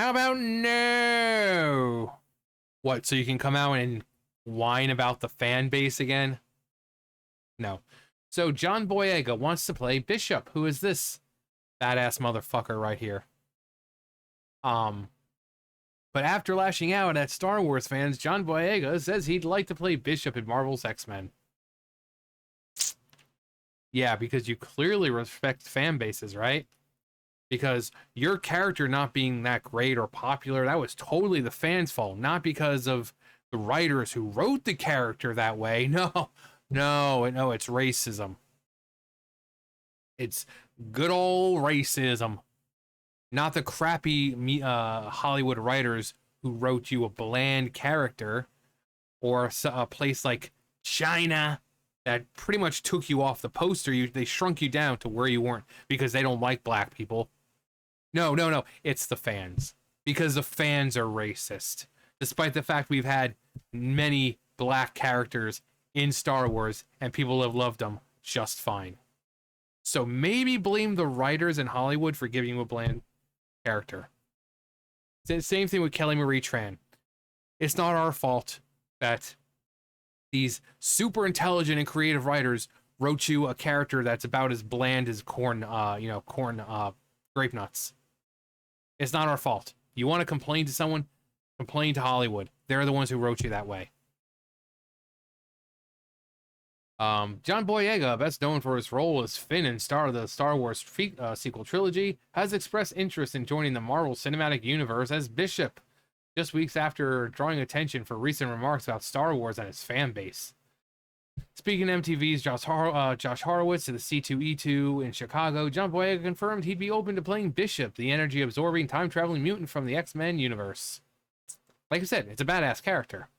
How about no? What, so you can come out and whine about the fan base again? No. So John Boyega wants to play Bishop. Who is this badass motherfucker right here? But after lashing out at Star Wars fans, John Boyega says he'd like to play Bishop in Marvel's X-Men. Yeah, because you clearly respect fan bases, right? Because your character not being that great or popular, that was totally the fans' fault, not because of the writers who wrote the character that way. No, it's racism. It's good old racism. Not the crappy Hollywood writers who wrote you a bland character, or a place like China that pretty much took you off the poster. They shrunk you down to where you weren't because they don't like black people. No. It's the fans. Because the fans are racist. Despite the fact we've had many black characters in Star Wars and people have loved them just fine. So maybe blame the writers in Hollywood for giving you a bland character. Same thing with Kelly Marie Tran. It's not our fault that these super intelligent and creative writers wrote you a character that's about as bland as corn grape nuts. It's not our fault. You want to complain to someone? Complain to Hollywood. They're the ones who wrote you that way. John Boyega, best known for his role as Finn in the Star Wars sequel trilogy, has expressed interest in joining the Marvel Cinematic Universe as Bishop, just weeks after drawing attention for recent remarks about Star Wars and its fan base. Speaking to MTV's Josh Horowitz to the C2E2 in Chicago, John Boyega confirmed he'd be open to playing Bishop, the energy-absorbing, time-traveling mutant from the X-Men universe. Like I said, it's a badass character.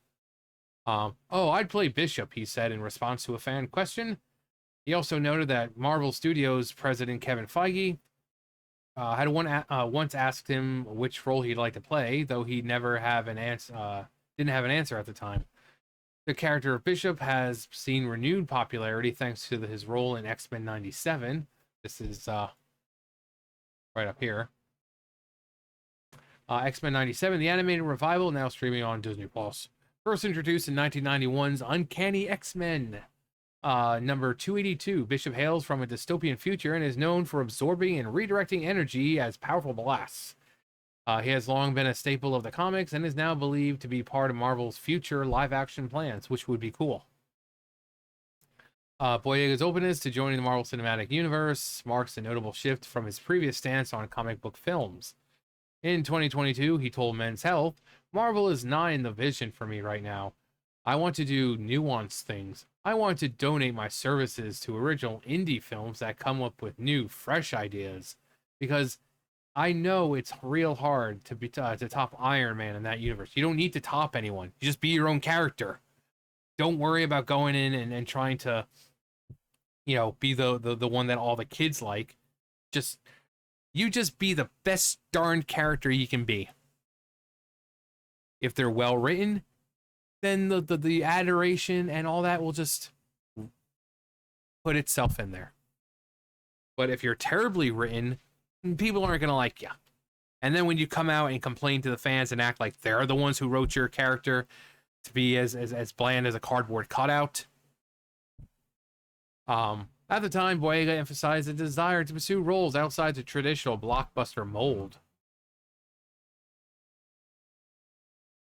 I'd play Bishop, he said in response to a fan question. He also noted that Marvel Studios president Kevin Feige had once asked him which role he'd like to play, though he never have an answer. Didn't have an answer at the time. The character of Bishop has seen renewed popularity thanks to his role in X-Men '97. This is right up here. X-Men '97, the animated revival, now streaming on Disney Plus. First introduced in 1991's Uncanny X-Men, number 282. Bishop hails from a dystopian future and is known for absorbing and redirecting energy as powerful blasts. He has long been a staple of the comics and is now believed to be part of Marvel's future live-action plans, which would be cool. Boyega's openness to joining the Marvel Cinematic Universe marks a notable shift from his previous stance on comic book films. In 2022, he told Men's Health, "Marvel is not in the vision for me right now. I want to do nuanced things. I want to donate my services to original indie films that come up with new, fresh ideas. Because I know it's real hard to top Iron Man in that universe. You don't need to top anyone. You just be your own character. Don't worry about going in and trying to, be the one that all the kids like. You just be the best darn character you can be. If they're well written, then the adoration and all that will just put itself in there. But if you're terribly written, people aren't going to like you. And then when you come out and complain to the fans and act like they're the ones who wrote your character to be as bland as a cardboard cutout. At the time, Boyega emphasized a desire to pursue roles outside the traditional blockbuster mold.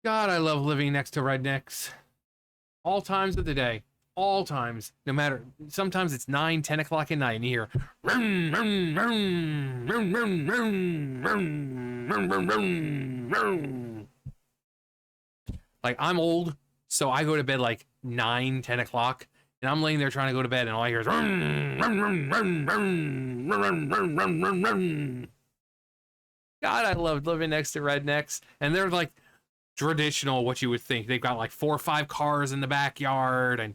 God, I love living next to rednecks. All times of the day. All times. No matter. Sometimes it's 9, 10 o'clock at night and you hear. Like, I'm old, so I go to bed like 9, 10 o'clock. And I'm laying there trying to go to bed and all I hear is. God, I love living next to rednecks. And they're like traditional, what you would think. They've got like 4 or 5 cars in the backyard, and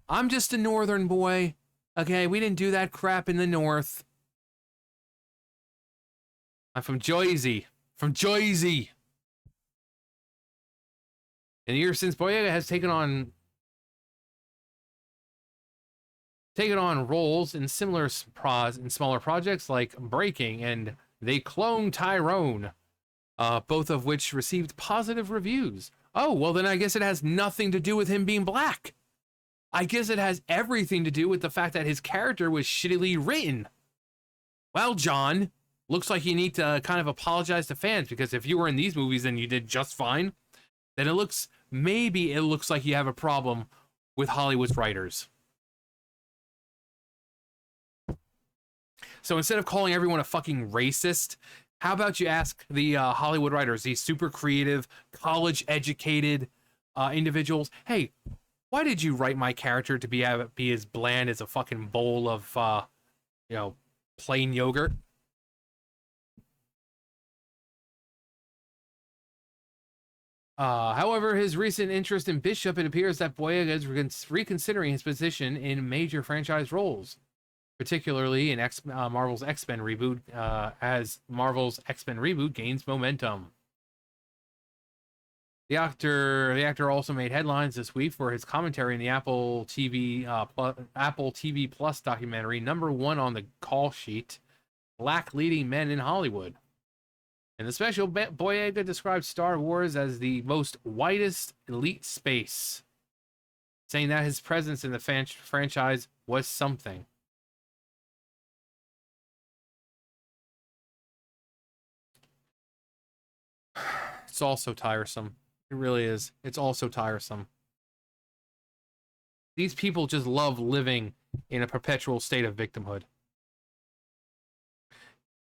I'm just a northern boy. Okay, we didn't do that crap in the north. I'm from Jersey. From Jersey. In the years since, Boyega has taken taken on roles in similar in smaller projects like Breaking and They Clone Tyrone, both of which received positive reviews. Oh, well then I guess it has nothing to do with him being black. I guess it has everything to do with the fact that his character was shittily written. Well, John, looks like you need to kind of apologize to fans, because if you were in these movies and you did just fine, then maybe it looks like you have a problem with Hollywood's writers. So instead of calling everyone a fucking racist, how about you ask the Hollywood writers, these super creative, college-educated individuals, hey, why did you write my character to be as bland as a fucking bowl of, plain yogurt? However, his recent interest in Bishop, it appears that Boyega is reconsidering his position in major franchise roles, particularly in Marvel's X-Men reboot, as Marvel's X-Men reboot gains momentum. The actor also made headlines this week for his commentary in the Apple TV Plus documentary, #1 on the call sheet, Black Leading Men in Hollywood. In the special, Boyega described Star Wars as the most whitest elite space, saying that his presence in the franchise was something. It's also tiresome. It really is. It's also tiresome. These people just love living in a perpetual state of victimhood.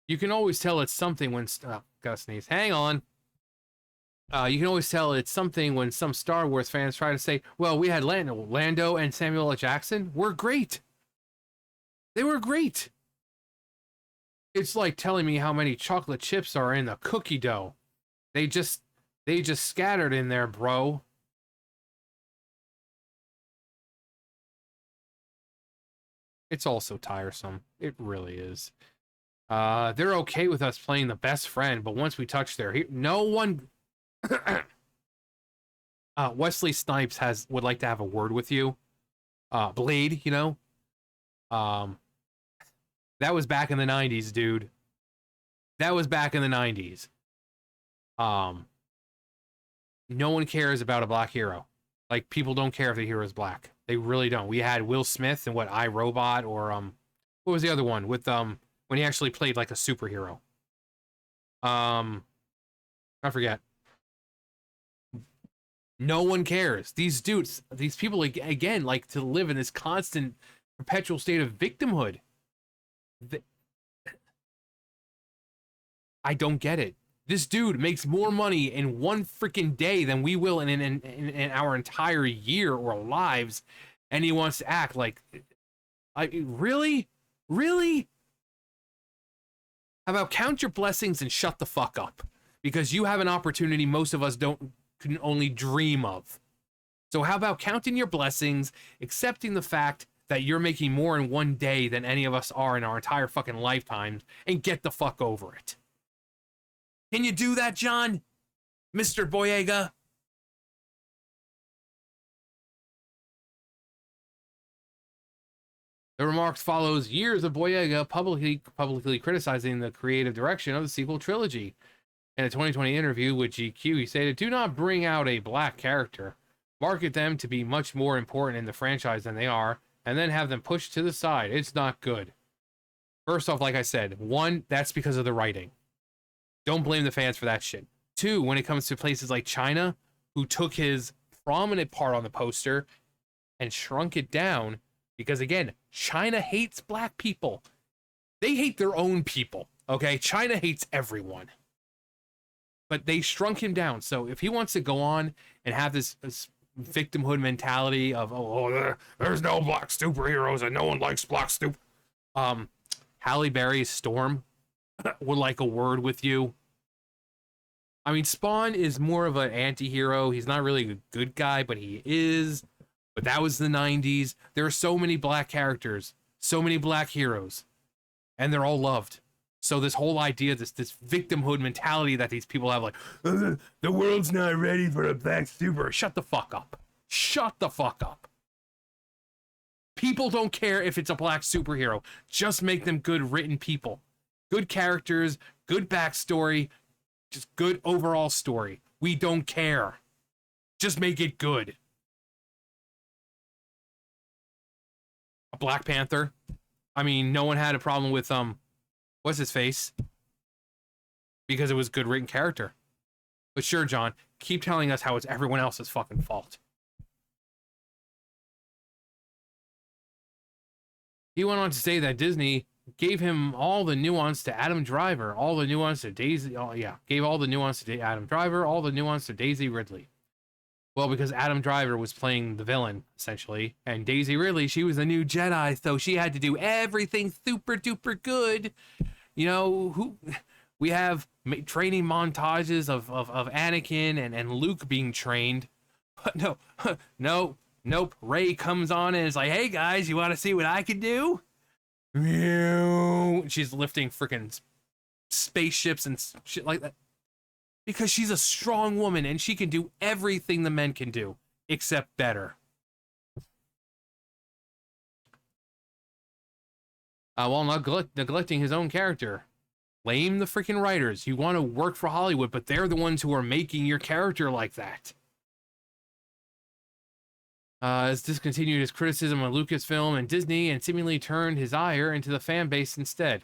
You can always tell it's something when... gotta sneeze. Hang on. You can always tell it's something when some Star Wars fans try to say, well, we had Lando and Samuel L. Jackson were great. They were great. It's like telling me how many chocolate chips are in the cookie dough. They just scattered in there, bro. It's also tiresome. It really is. They're okay with us playing the best friend, but once we touch their no one... Wesley Snipes would like to have a word with you. Blade, you know? That was back in the 90s, dude. That was back in the 90s. No one cares about a black hero. Like, people don't care if the hero is black. They really don't. We had Will Smith and what, I, Robot, or what was the other one with when he actually played like a superhero? I forget. No one cares. These dudes, these people, again, like to live in this constant, perpetual state of victimhood. I don't get it. This dude makes more money in one freaking day than we will in our entire year or lives, and he wants to act like, really? How about count your blessings and shut the fuck up? Because you have an opportunity most of us can only dream of. So how about counting your blessings, accepting the fact that you're making more in one day than any of us are in our entire fucking lifetimes, and get the fuck over it? Can you do that, John? Mr. Boyega? The remarks follows years of Boyega publicly criticizing the creative direction of the sequel trilogy. In a 2020 interview with GQ, he stated, "Do not bring out a black character. Market them to be much more important in the franchise than they are, and then have them pushed to the side. It's not good." First off, like I said, one, that's because of the writing. Don't blame the fans for that shit. Two, when it comes to places like China, who took his prominent part on the poster and shrunk it down, because again, China hates black people. They hate their own people, okay? China hates everyone. But they shrunk him down. So if he wants to go on and have this victimhood mentality of, there's no black superheroes and no one likes black Halle Berry's Storm would like a word with you. I mean, Spawn is more of an anti-hero. He's not really a good guy, but he is. But that was the 90s. There are so many black characters, so many black heroes, and they're all loved. So this whole idea, this victimhood mentality that these people have, like, the world's not ready for a black super. Shut the fuck up. Shut the fuck up. People don't care if it's a black superhero. Just make them good written people. Good characters, good backstory, just good overall story. We don't care. Just make it good. A Black Panther. I mean, no one had a problem with what's his face? Because it was good written character. But sure, John, keep telling us how it's everyone else's fucking fault. He went on to say that Disney gave him all the nuance to Adam Driver, all the nuance to Daisy. Oh yeah, gave all the nuance to Adam Driver, all the nuance to Daisy Ridley. Well, because Adam Driver was playing the villain essentially, and Daisy Ridley, she was the new Jedi, so she had to do everything super duper good. You know, who we have training montages of Anakin and Luke being trained, but no, nope. Rey comes on and is like, "Hey guys, you want to see what I can do?" She's lifting freaking spaceships and shit like that. Because she's a strong woman and she can do everything the men can do, except better. While neglecting his own character. Blame the freaking writers. You want to work for Hollywood, but they're the ones who are making your character like that. Has discontinued his criticism of Lucasfilm and Disney and seemingly turned his ire into the fan base instead.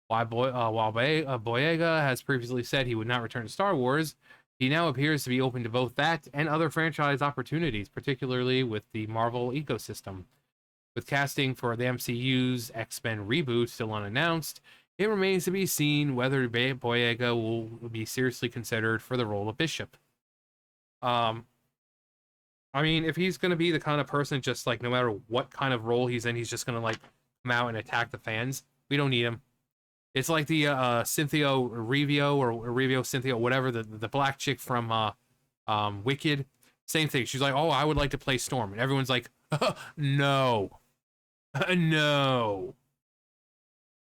While Boyega has previously said he would not return to Star Wars, he now appears to be open to both that and other franchise opportunities, particularly with the Marvel ecosystem. With casting for the MCU's X-Men reboot still unannounced, it remains to be seen whether Boyega will be seriously considered for the role of Bishop. I mean, if he's going to be the kind of person just like no matter what kind of role he's in, he's just going to like come out and attack the fans, we don't need him. It's like the Cynthia Revio or Revio Cynthia, whatever, the black chick from Wicked. Same thing. She's like, "Oh, I would like to play Storm." And everyone's like, "No. No."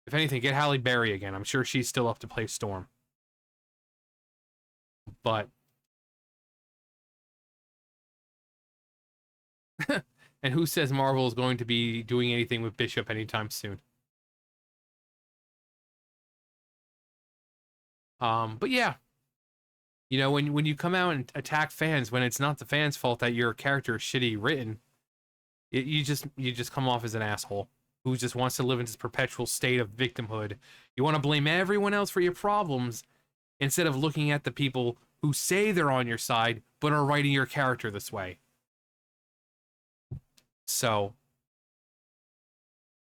If anything, get Halle Berry again. I'm sure she's still up to play Storm. But and who says Marvel is going to be doing anything with Bishop anytime soon? But yeah, you know, when you come out and attack fans when it's not the fans' fault that your character is shitty written, you just come off as an asshole who just wants to live in this perpetual state of victimhood. You want to blame everyone else for your problems instead of looking at the people who say they're on your side but are writing your character this way. So,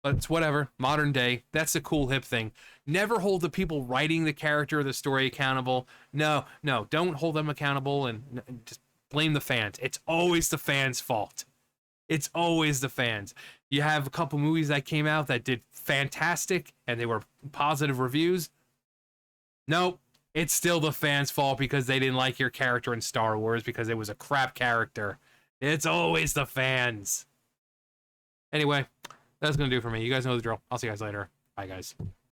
but it's whatever. Modern day. That's a cool hip thing. Never hold the people writing the character or the story accountable. No, don't hold them accountable and just blame the fans. It's always the fans' fault. It's always the fans. You have a couple movies that came out that did fantastic and they were positive reviews. Nope. It's still the fans' fault because they didn't like your character in Star Wars because it was a crap character. It's always the fans. Anyway, that's going to do it for me. You guys know the drill. I'll see you guys later. Bye, guys.